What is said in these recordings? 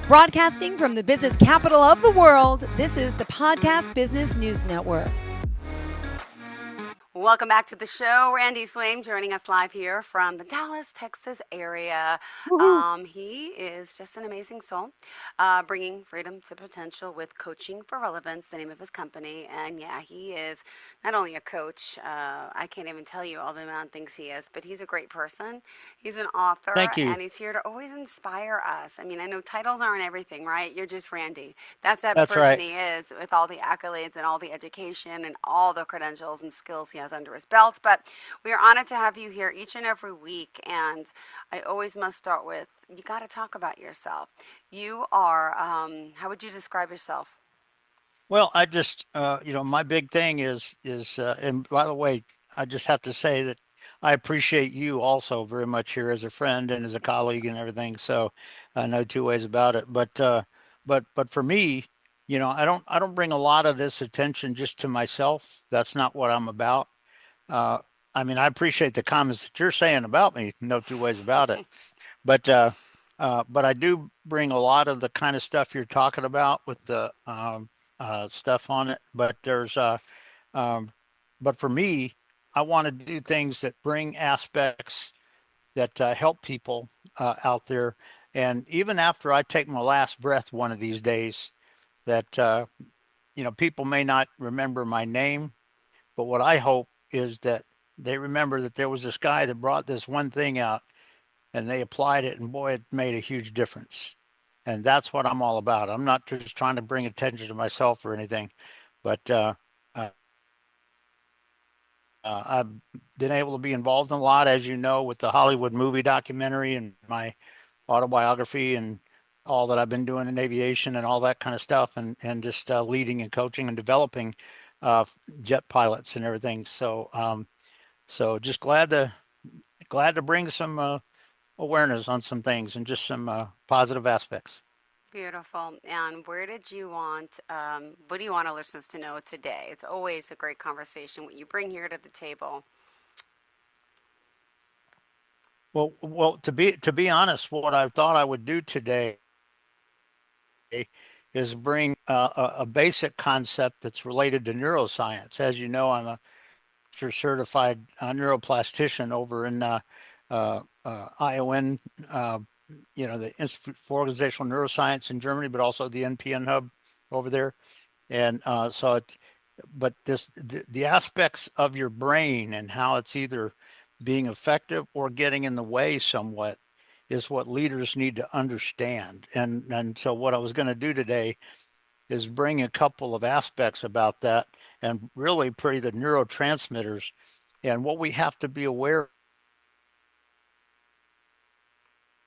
Broadcasting from the business capital of the world, this is the Podcast Business News Network. Welcome back to the show. Randy Swaim joining us live here from the Dallas, Texas area. He is just an amazing soul, bringing freedom to potential with Coaching for Relevance, the name of his company. And yeah, he is not only a coach, I can't even tell you all the amount of things he is, but he's a great person. He's an author, Thank you. and he's here to always inspire us. I mean, I know titles aren't everything, right? You're just Randy. That's that That's person right. he is, with all the accolades and all the education and all the credentials and skills he has under his belt. But we are honored to have you here each and every week. And I always must start with, you got to talk about yourself. You are, how would you describe yourself? Well, I just, my big thing and by the way, I just have to say that I appreciate you also very much here as a friend and as a colleague and everything. So no two ways about it. But for me, I don't bring a lot of this attention just to myself. That's not what I'm about. Uh, I mean, I appreciate the comments that you're saying about me. No two ways about it. But but I do bring a lot of the kind of stuff you're talking about with the stuff on it. Um, but for me, I want to do things that bring aspects that help people out there. And even after I take my last breath one of these days, that people may not remember my name, but what I hope is that they remember that there was this guy that brought this one thing out and they applied it, and boy, it made a huge difference. And that's what I'm all about. I'm not just trying to bring attention to myself or anything, but uh, I've been able to be involved in a lot, as you know, with the Hollywood movie documentary and my autobiography and all that I've been doing in aviation and all that kind of stuff, and just leading and coaching and developing uh, jet pilots and everything. So just glad to bring some awareness on some things and just some positive aspects. Beautiful. And where did you want, what do you want our listeners to know today? It's always a great conversation, what you bring here to the table. Well, to be honest, what I thought I would do today is bring a basic concept that's related to neuroscience. As you know, I'm a certified neuroplastician over in ION, the Institute for Organizational Neuroscience in Germany, but also the NPN hub over there. And but the aspects of your brain and how it's either being effective or getting in the way somewhat is what leaders need to understand. And so what I was going to do today is bring a couple of aspects about that and really pretty the neurotransmitters and what we have to be aware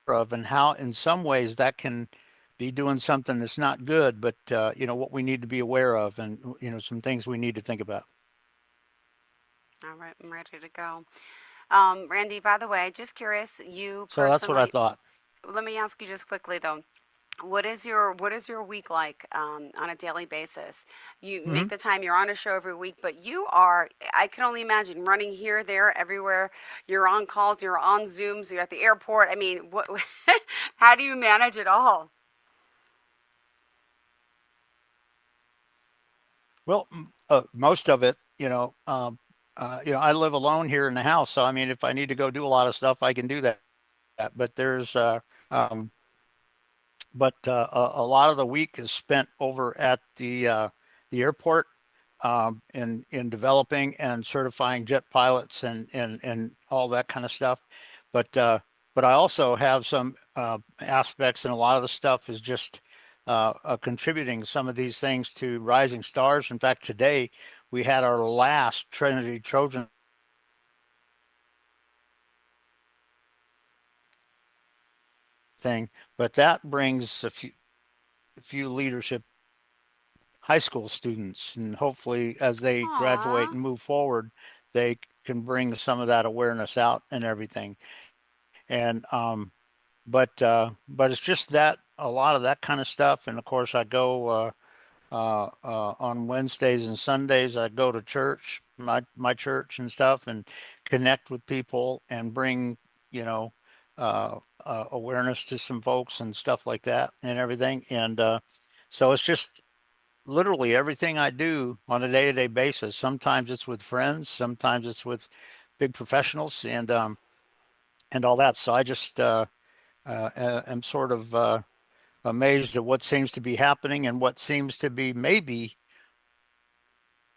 of and how in some ways that can be doing something that's not good, but what we need to be aware of and some things we need to think about. All right, I'm ready to go. Randy, by the way, just curious, you So that's what I personally, thought. let me ask you just quickly though. What is your week like on a daily basis? You make Hmm. the time. You're on a show every week, but you are. I can only imagine running here, there, everywhere. You're on calls. You're on Zooms. You're at the airport. I mean, what? How do you manage it all? Well, most of it, I live alone here in the house, so I mean, if I need to go do a lot of stuff, I can do that. But um, a lot of the week is spent over at the airport in developing and certifying jet pilots and all that kind of stuff. But uh, but I also have some aspects, and a lot of the stuff is just contributing some of these things to Rising Stars. In fact, today we had our last Trinity Trojan thing, but that brings a few leadership high school students, and hopefully, as they graduate Aw. and move forward, they can bring some of that awareness out and everything. And but it's just that a lot of that kind of stuff. And of course, I go on Wednesdays and Sundays. I go to church, my church and stuff, and connect with people and bring you know. awareness to some folks and stuff like that and everything. And so it's just literally everything I do on a day-to-day basis. Sometimes it's with friends, sometimes it's with big professionals and all that. So I just am sort of amazed at what seems to be happening and what seems to be maybe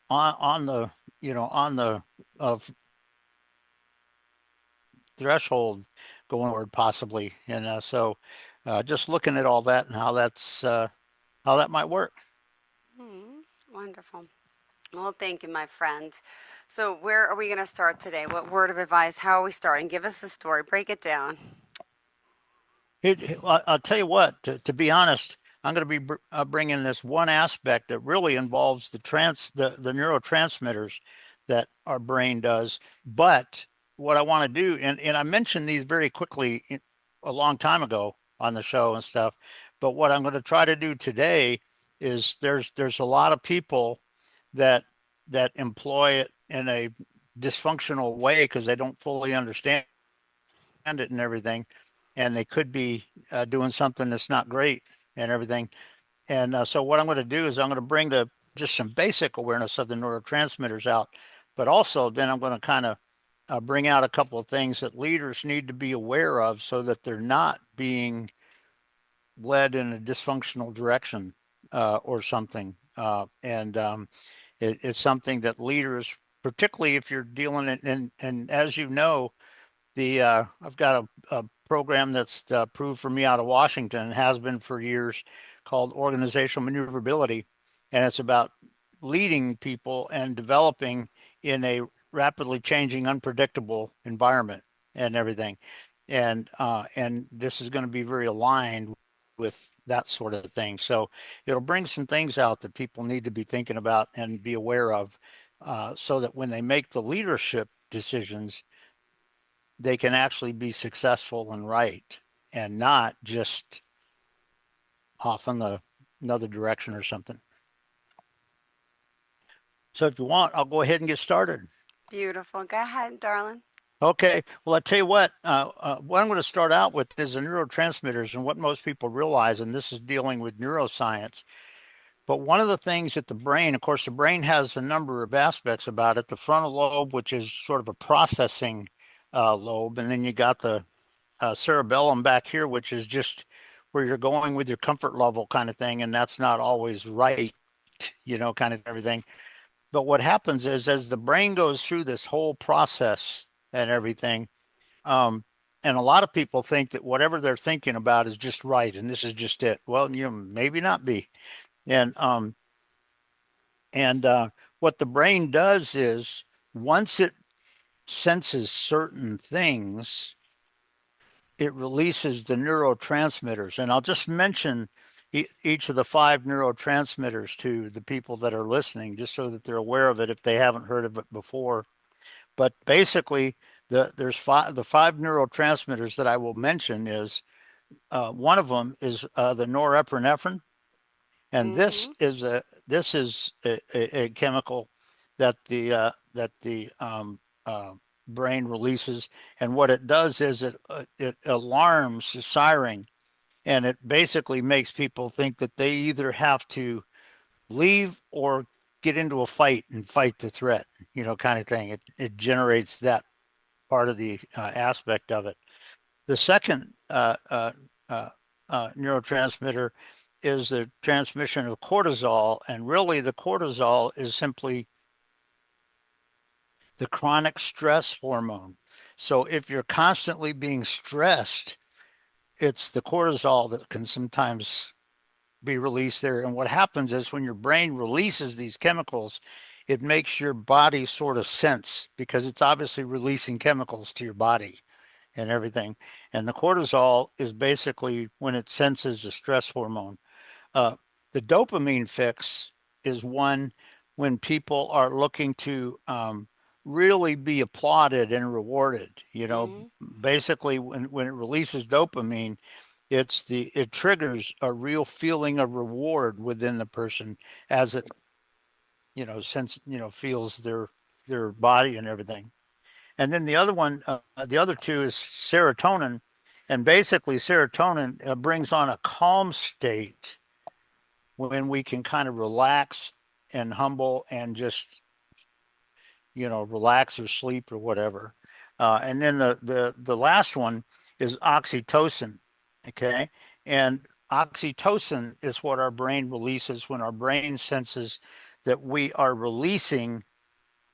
on the on the threshold going forward possibly. And so just looking at all that and how that might work. Hmm, wonderful. Well, thank you, my friend. So, where are we going to start today? What word of advice? How are we starting? Give us the story. Break it down. I'll tell you what, to be honest, I'm going to be bringing this one aspect that really involves the neurotransmitters that our brain does. But what I want to do, and I mentioned these very quickly a long time ago on the show and stuff, but what I'm going to try to do today is there's a lot of people that employ it in a dysfunctional way because they don't fully understand it and everything, and they could be doing something that's not great and everything. And so what I'm going to do is I'm going to bring the just some basic awareness of the neurotransmitters out, but also then I'm going to kind of bring out a couple of things that leaders need to be aware of so that they're not being led in a dysfunctional direction or something. It's something that leaders, particularly if you're dealing in, and as you know, the I've got a program that's approved for me out of Washington, has been for years, called organizational maneuverability, and it's about leading people and developing in a rapidly changing, unpredictable environment and everything. And this is going to be very aligned with that sort of thing. So it'll bring some things out that people need to be thinking about and be aware of, so that when they make the leadership decisions, they can actually be successful and right and not just off in the another direction or something. So if you want, I'll go ahead and get started. Beautiful. Go ahead, darling. Okay. Well, I tell you what I'm going to start out with is the neurotransmitters and what most people realize, and this is dealing with neuroscience. But one of the things that the brain, of course, the brain has a number of aspects about it. The frontal lobe, which is sort of a processing lobe, and then you got the cerebellum back here, which is just where you're going with your comfort level kind of thing, and that's not always right, kind of everything. But what happens is as the brain goes through this whole process and everything, um, and a lot of people think that whatever they're thinking about is just right, and this is just it. Well, maybe not be. And what the brain does is once it senses certain things, it releases the neurotransmitters. And I'll just mention each of the five neurotransmitters to the people that are listening, just so that they're aware of it if they haven't heard of it before. But basically, the five neurotransmitters that I will mention is one of them is the norepinephrine, and Mm-hmm. this is a chemical that the brain releases, and what it does is it alarms the siren, and it basically makes people think that they either have to leave or get into a fight and fight the threat, kind of thing. It generates that part of the aspect of it. The second neurotransmitter is the transmission of cortisol, and really the cortisol is simply the chronic stress hormone. So if you're constantly being stressed, it's the cortisol that can sometimes be released there. And what happens is when your brain releases these chemicals, it makes your body sort of sense because it's obviously releasing chemicals to your body and everything. And the cortisol is basically when it senses the stress hormone. Uh, the dopamine fix is one when people are looking to really be applauded and rewarded. Mm-hmm. Basically, when it releases dopamine, it triggers a real feeling of reward within the person as it sense feels their body and everything. And then the other two is serotonin, And basically, serotonin brings on a calm state when we can kind of relax and humble and just, relax or sleep or whatever. And then the last one is oxytocin. Okay. And oxytocin is what our brain releases when our brain senses that we are releasing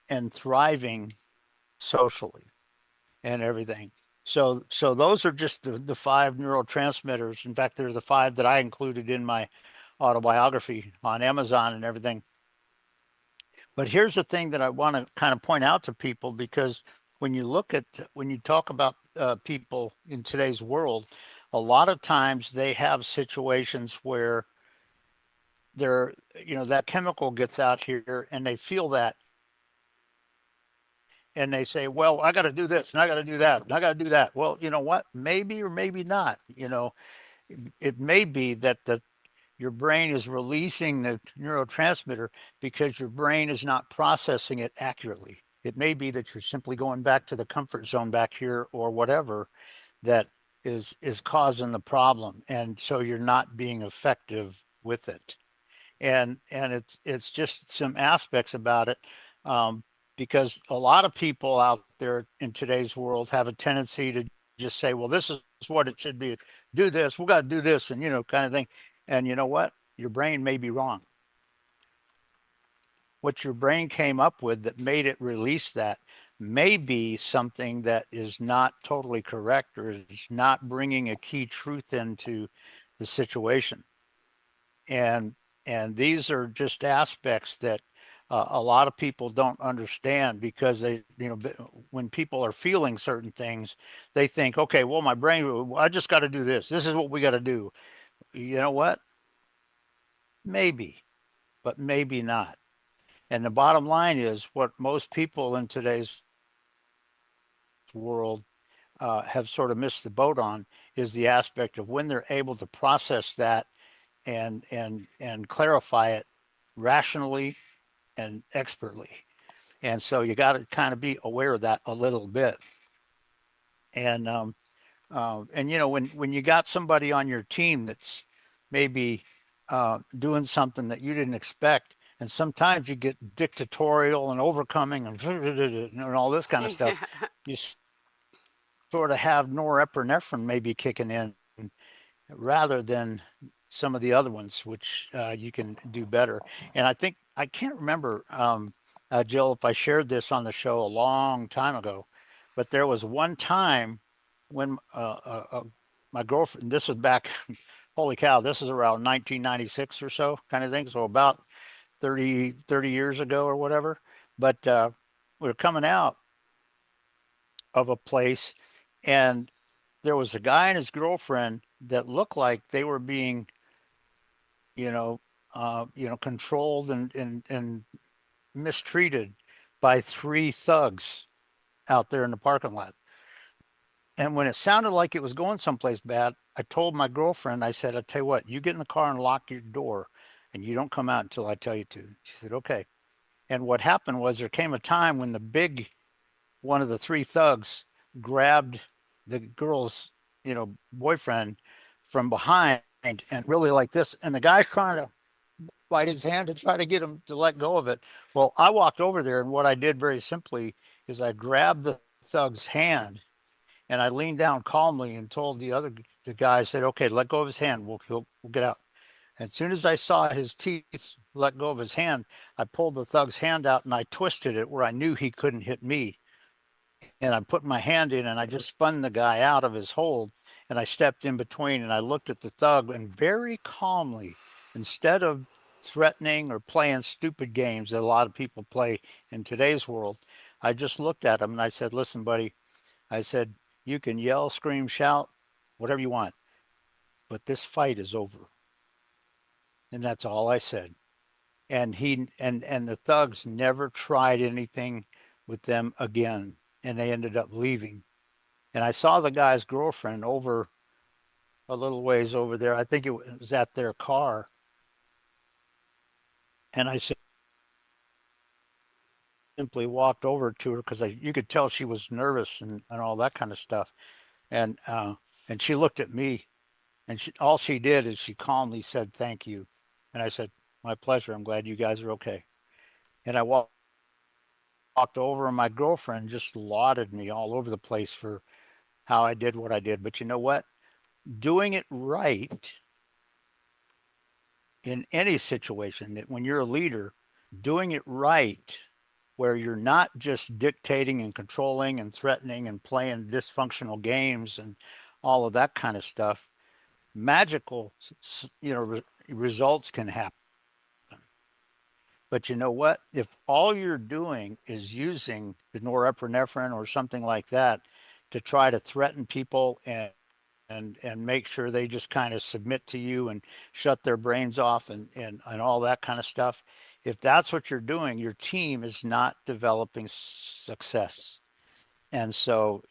and thriving socially and everything. So those are just the five neurotransmitters. In fact, they're the five that I included in my autobiography on Amazon and everything. But here's the thing that I want to kind of point out to people, because when you talk about people in today's world, a lot of times they have situations where they're, that chemical gets out here and they feel that and they say, well, I got to do this and I got to do that and I got to do that. Well, you know what? Maybe or maybe not. It may be that your brain is releasing the neurotransmitter because your brain is not processing it accurately. It may be that you're simply going back to the comfort zone back here or whatever that is causing the problem, and so you're not being effective with it. And it's just some aspects about it, because a lot of people out there in today's world have a tendency to just say, well, this is what it should be, do this, we got to do this, and kind of thing. And you know what, your brain may be wrong. What your brain came up with that made it release that may be something that is not totally correct, or is not bringing a key truth into the situation. And these are just aspects that a lot of people don't understand, because they, when people are feeling certain things, they think, okay, well, my brain, I just got to do this, this is what we got to do. You know what, maybe, but maybe not. And the bottom line is, what most people in today's world have sort of missed the boat on, is the aspect of when they're able to process that and clarify it rationally and expertly. And so you got to kind of be aware of that a little bit. And when you got somebody on your team that's maybe doing something that you didn't expect, and sometimes you get dictatorial and overcoming and all this kind of stuff, you sort of have norepinephrine maybe kicking in, rather than some of the other ones, which you can do better. And I think, I can't remember, Jill, if I shared this on the show a long time ago, but there was one time when my girlfriend, this was back, holy cow, this is around 1996 or so kind of thing. So about 30 years ago or whatever. But we were coming out of a place, and there was a guy and his girlfriend that looked like they were being, you know, controlled and mistreated by three thugs out there in the parking lot. And when it sounded like it was going someplace bad, I told my girlfriend, I said, I tell you what, you get in the car and lock your door, and you don't come out until I tell you to. She said, okay. And what happened was, there came a time when the big one of the three thugs grabbed the girl's, boyfriend from behind, and really like this. And the guy's trying to bite his hand to try to get him to let go of it. Well, I walked over there, and what I did very simply is I grabbed the thug's hand, and I leaned down calmly and told the guy, I said, okay, let go of his hand. We'll get out. As soon as I saw his teeth let go of his hand, I pulled the thug's hand out and I twisted it where I knew he couldn't hit me. And I put my hand in and I just spun the guy out of his hold, and I stepped in between and I looked at the thug, and very calmly, instead of threatening or playing stupid games that a lot of people play in today's world, I just looked at him and I said, listen, buddy, I said, you can yell, scream, shout, whatever you want, but this fight is over. And that's all I said. And the thugs never tried anything with them again, and they ended up leaving. And I saw the guy's girlfriend over a little ways over there. I think it was at their car. And I simply walked over to her, because you could tell she was nervous and all that kind of stuff. And And she looked at me, and all she did is she calmly said, "Thank you." And I said, "My pleasure. I'm glad you guys are okay." And I walked over, and my girlfriend just lauded me all over the place for how I did what I did. But you know what? Doing it right in any situation, that when you're a leader, doing it right, where you're not just dictating and controlling and threatening and playing dysfunctional games and all of that kind of stuff, magical, results can happen. But you know what? If all you're doing is using the norepinephrine or something like that to try to threaten people and make sure they just kind of submit to you and shut their brains off and all that kind of stuff, if that's what you're doing, your team is not developing success. And so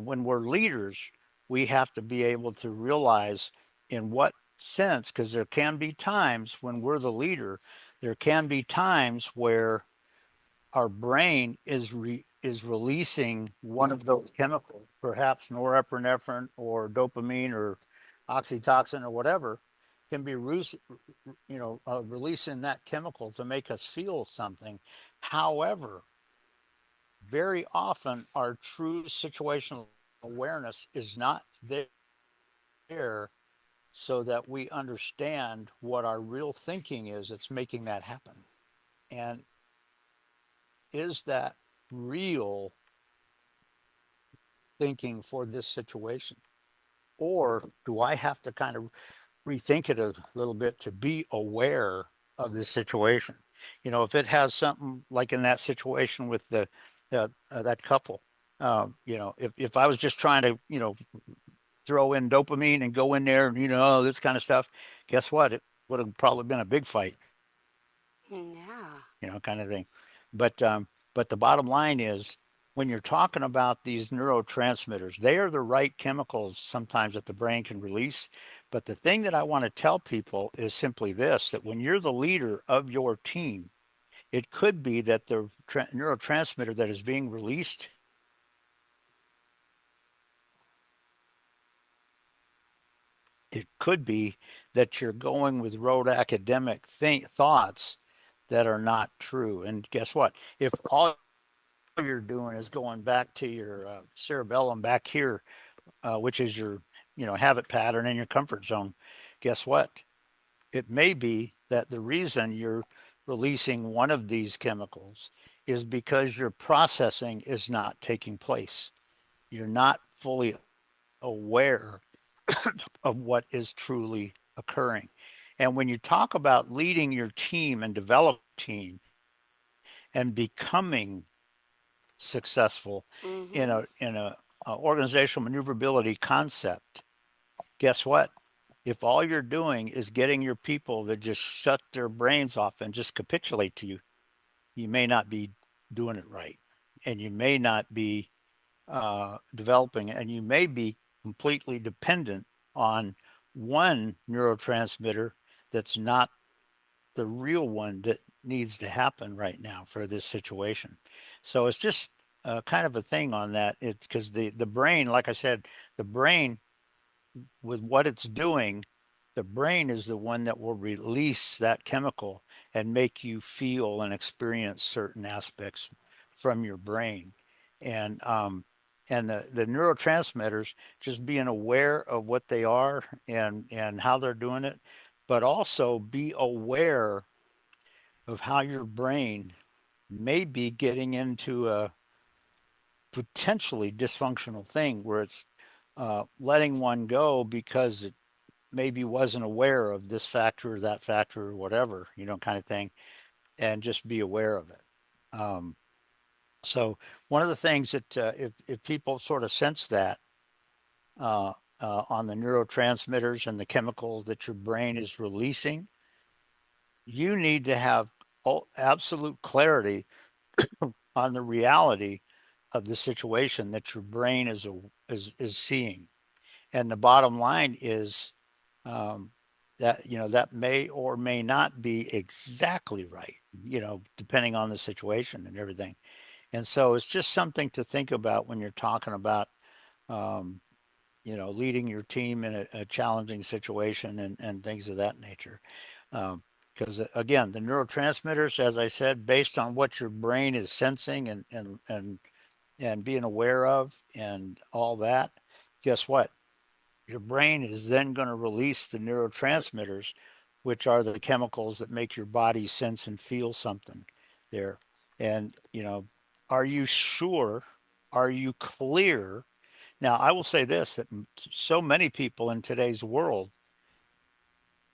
when we're leaders, we have to be able to realize in what sense, because there can be times when we're the leader, there can be times where our brain is releasing one of those chemicals, perhaps norepinephrine or dopamine or oxytocin or whatever, can be releasing that chemical to make us feel something. However, very often our true situational awareness is not there so that we understand what our real thinking is that's making that happen. And is that real thinking for this situation? Or do I have to kind of rethink it a little bit to be aware of this situation? If it has something like in that situation with that couple, if I was just trying to, throw in dopamine and go in there and, this kind of stuff, guess what? It would have probably been a big fight, Yeah. kind of thing. But the bottom line is when you're talking about these neurotransmitters, they are the right chemicals sometimes that the brain can release. But the thing that I want to tell people is simply this, that when you're the leader of your team, it could be that the neurotransmitter that is being released, it could be that you're going with rote academic thoughts that are not true. And guess what? If all you're doing is going back to your cerebellum back here, which is your habit pattern and your comfort zone, guess what? It may be that the reason you're releasing one of these chemicals is because your processing is not taking place. You're not fully aware of what is truly occurring. And when you talk about leading your team and develop team and becoming successful in Mm-hmm. a organizational maneuverability concept, guess what? If all you're doing is getting your people to just shut their brains off and just capitulate to you, you may not be doing it right, and you may not be developing, and you may be completely dependent on one neurotransmitter that's not the real one that needs to happen right now for this situation. So it's just kind of a thing on that. It's because the brain, like I said, the brain with what it's doing, the brain is the one that will release that chemical and make you feel and experience certain aspects from your brain. And the neurotransmitters, just being aware of what they are and how they're doing it, but also be aware of how your brain may be getting into a potentially dysfunctional thing where it's letting one go because it maybe wasn't aware of this factor or that factor or whatever, kind of thing, and just be aware of it. Um, so one of the things that if people sort of sense that uh, on the neurotransmitters and the chemicals that your brain is releasing, you need to have absolute clarity on the reality of the situation that your brain is seeing. And the bottom line is um, that that may or may not be exactly right, depending on the situation and everything. And so it's just something to think about when you're talking about um, leading your team in a challenging situation and things of that nature. Because again, the neurotransmitters, as I said, based on what your brain is sensing and being aware of and all that, guess what? Your brain is then going to release the neurotransmitters, which are the chemicals that make your body sense and feel something there. And, are you sure? Are you clear? Now, I will say this, that so many people in today's world,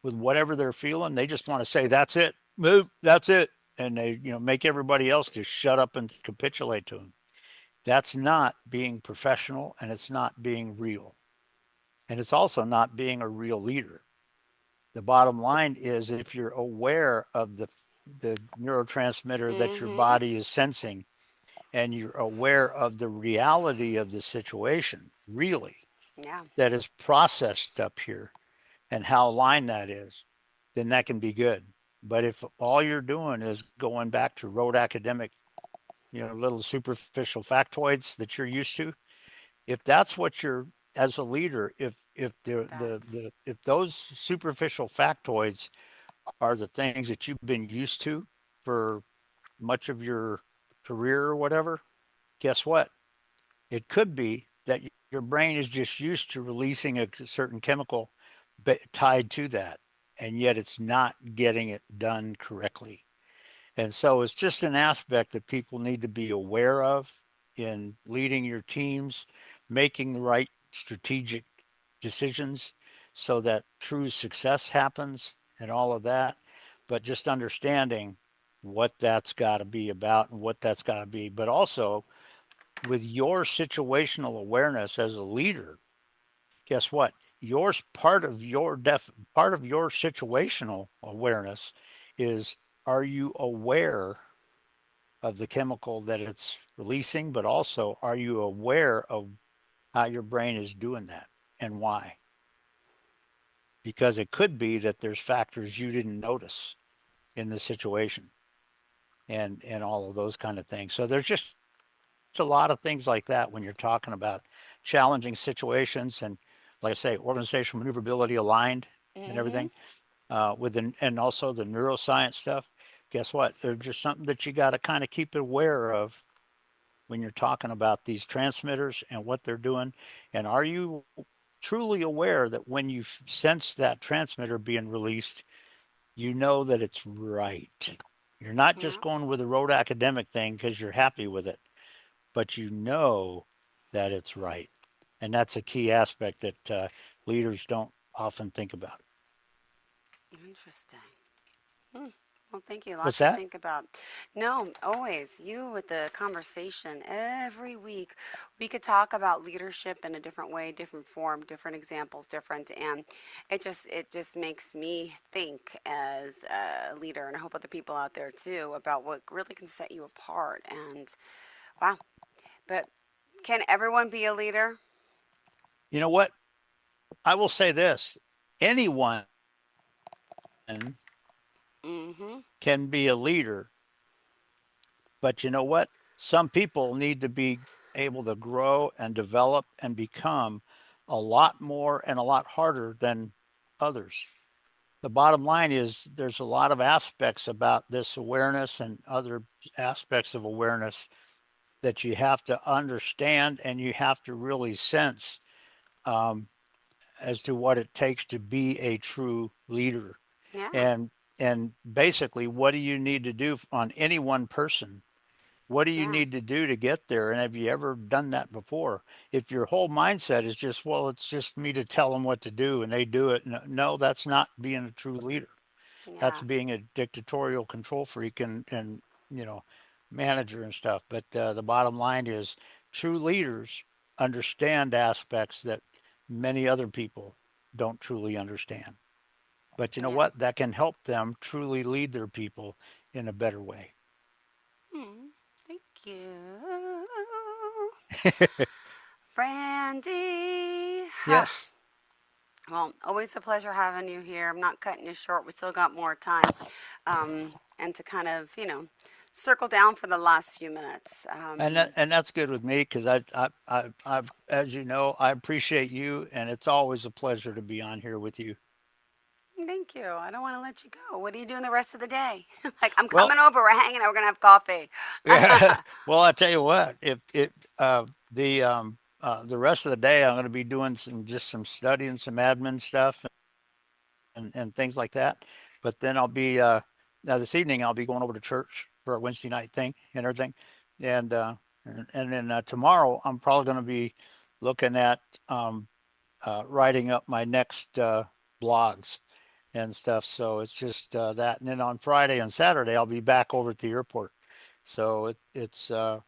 with whatever they're feeling, they just want to say, that's it, move, that's it. And they, make everybody else just shut up and capitulate to them. That's not being professional, and it's not being real. And it's also not being a real leader. The bottom line is, if you're aware of the neurotransmitter that your Mm-hmm. body is sensing, and you're aware of the reality of the situation, really, Yeah. that is processed up here and how aligned that is, then that can be good. But if all you're doing is going back to rote academic, little superficial factoids that you're used to, if that's what you're, as a leader, if Facts. if those superficial factoids are the things that you've been used to for much of your career or whatever, guess what? It could be that your brain is just used to releasing a certain chemical tied to that, and yet it's not getting it done correctly. And so it's just an aspect that people need to be aware of in leading your teams, making the right strategic decisions so that true success happens and all of that. But just understanding what that's got to be about and what that's got to be. But also, with your situational awareness as a leader, guess what? Yours part of your situational awareness is, are you aware of the chemical that it's releasing, but also, are you aware of how your brain is doing that and why? Because it could be that there's factors you didn't notice in the situation and all of those kind of things. So there's just a lot of things like that when you're talking about challenging situations and, like I say, organizational maneuverability aligned and Mm-hmm. everything, and also the neuroscience stuff. Guess what? They're just something that you got to kind of keep aware of when you're talking about these transmitters and what they're doing. And are you truly aware that when you sense that transmitter being released, you know that it's right? You're not Yeah. just going with a rote academic thing because you're happy with it, but you know that it's right. And that's a key aspect that leaders don't often think about. Interesting. Hmm. Well, thank you. What's Lots to that? think about. No, always. You with the conversation every week. We could talk about leadership in a different way, different form, different examples, different, and it just makes me think as a leader, and I hope other people out there too, about what really can set you apart. And wow, but can everyone be a leader? You know what? I will say this: anyone Mm-hmm. can be a leader, but you know what? Some people need to be able to grow and develop and become a lot more and a lot harder than others. The bottom line is, there's a lot of aspects about this awareness and other aspects of awareness that you have to understand and you have to really sense, um, as to what it takes to be a true leader. Yeah. And basically, what do you need to do on any one person? What do you Yeah. need to do to get there? And have you ever done that before? If your whole mindset is just, well, it's just me to tell them what to do and they do it. No, no, that's not being a true leader. That's Yeah. being a dictatorial control freak and you know manager and stuff. But the bottom line is, true leaders understand aspects that many other people don't truly understand. But you know Yeah. what? That can help them truly lead their people in a better way. Hmm. Thank you. Brandy. Yes. Well, always a pleasure having you here. I'm not cutting you short. We still got more time. And to kind of, circle down for the last few minutes. And that's good with me because as you know, I appreciate you, and it's always a pleasure to be on here with you. Thank you. I don't want to let you go. What are you doing the rest of the day? Like, I'm Well, coming over. We're hanging out. We're gonna have coffee. yeah. Well, I tell you what, if it the rest of the day, I'm going to be doing some studying, some admin stuff, and things like that. But then I'll be now this evening I'll be going over to church for a Wednesday night thing and everything, and then tomorrow I'm probably going to be looking at writing up my next blogs and stuff. So it's just that, and then on Friday and Saturday I'll be back over at the airport. So it's a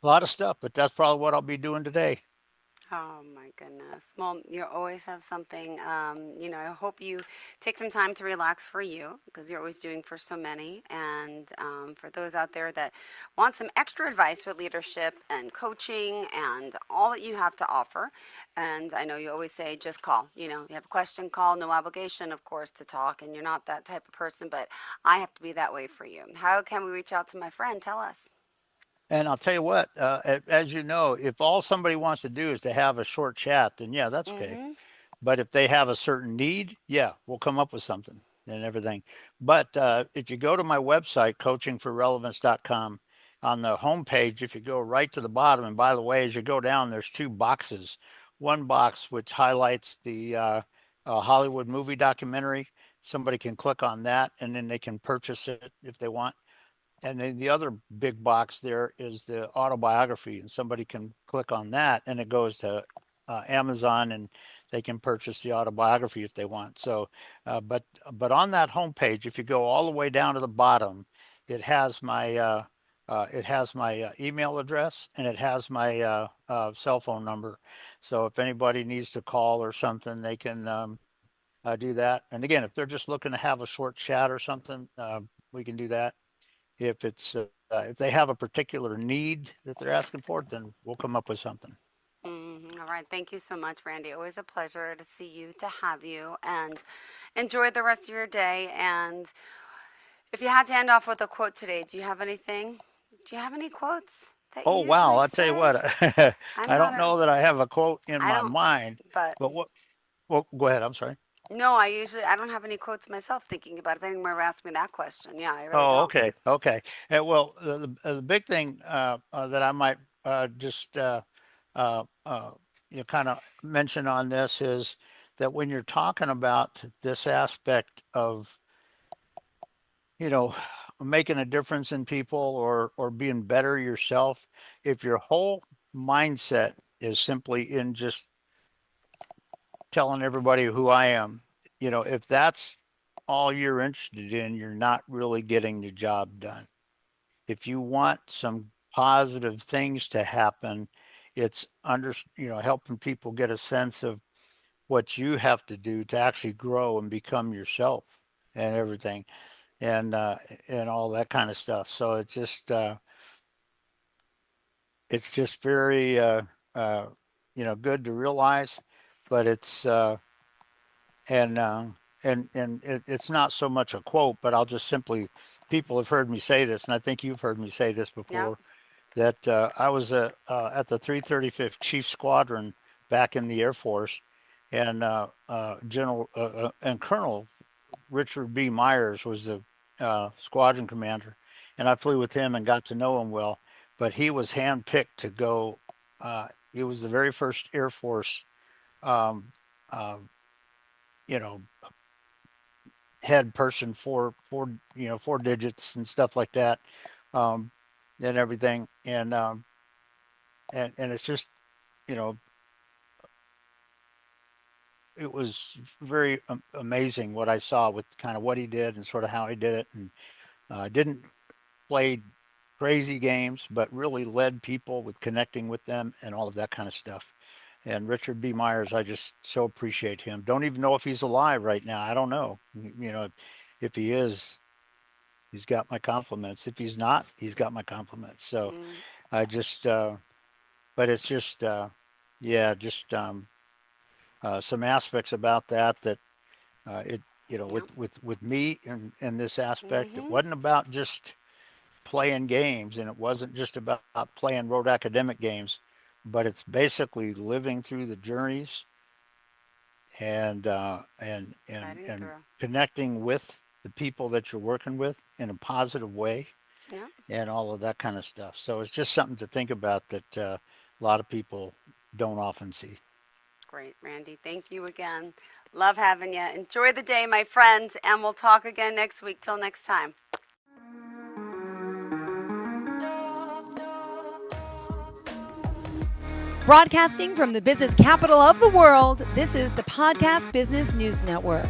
lot of stuff, but that's probably what I'll be doing today. Oh my goodness. Well, you always have something. I hope you take some time to relax for you because you're always doing for so many. And for those out there that want some extra advice with leadership and coaching and all that you have to offer. And I know you always say, just call. You have a question, call, no obligation, of course, to talk. And you're not that type of person, but I have to be that way for you. How can we reach out to my friend? Tell us. And I'll tell you what, as you know, if all somebody wants to do is to have a short chat, then yeah, that's okay. Mm-hmm. But if they have a certain need, yeah, we'll come up with something and everything. But if you go to my website, coachingforrelevance.com, on the homepage, if you go right to the bottom, and by the way, as you go down, there's two boxes. One box which highlights the Hollywood movie documentary. Somebody can click on that and then they can purchase it if they want. And then the other big box there is the autobiography, and somebody can click on that, and it goes to Amazon, and they can purchase the autobiography if they want. So, but on that homepage, if you go all the way down to the bottom, it has my email address, and it has my cell phone number. So if anybody needs to call or something, they can do that. And again, if they're just looking to have a short chat or something, we can do that. If they have a particular need that they're asking for, then we'll come up with something. All right. Thank you so much, Randy. Always a pleasure to see you, to have you, and enjoy the rest of your day. And if you had to end off with a quote today, do you have anything? Do you have any quotes that you Oh wow! usually I'll tell you say? what, I'm I not don't a, know that I have a quote in I my don't, mind, but but what? Well, go ahead. I'm sorry. no, I don't have any quotes myself thinking about it. If anyone ever asked me that question, yeah, I really Oh, don't. okay, okay. Well, the big thing that I might just uh, kind of mention on this is that when you're talking about this aspect of you know, making a difference in people or being better yourself, if your whole mindset is simply in just telling everybody who I am, if that's all you're interested in, you're not really getting the job done. If you want some positive things to happen, it's helping people get a sense of what you have to do to actually grow and become yourself and everything and uh, and all that kind of stuff. So it's just very uh, good to realize, but and uh, it's not so much a quote, but I'll just simply people have heard me say this, and I think you've heard me say this Yeah. before that I was at the 335th Chief Squadron back in the Air Force, and General and Colonel Richard B. Myers was the squadron commander, and I flew with him and got to know him well. But he was handpicked to go. He was the very first Air Force, um, uh, you know, head person for 4 digits and stuff like that, um, and everything. And it's just you know it was very amazing what I saw with kind of what he did and sort of how he did it, and didn't played crazy games, but really led people with connecting with them and all of that kind of stuff. And Richard B. Myers, I just so appreciate him. Don't even know if he's alive right now. I don't know. If he is, he's got my compliments. If he's not, he's got my compliments. So Mm, I just, but it's just, yeah, just some aspects about that it, yeah. with me in this aspect, it Mm-hmm. wasn't about just playing games, and it wasn't just about playing road academic games, but it's basically living through the journeys and Fighting through. connecting with the people that you're working with in a positive way Yeah. and all of that kind of stuff. So it's just something to think about that a lot of people don't often see. Great, Randy. Thank you again. Love having you. Enjoy the day, my friend, and we'll talk again next week. Till next time. Broadcasting from the business capital of the world, this is the Podcast Business News Network.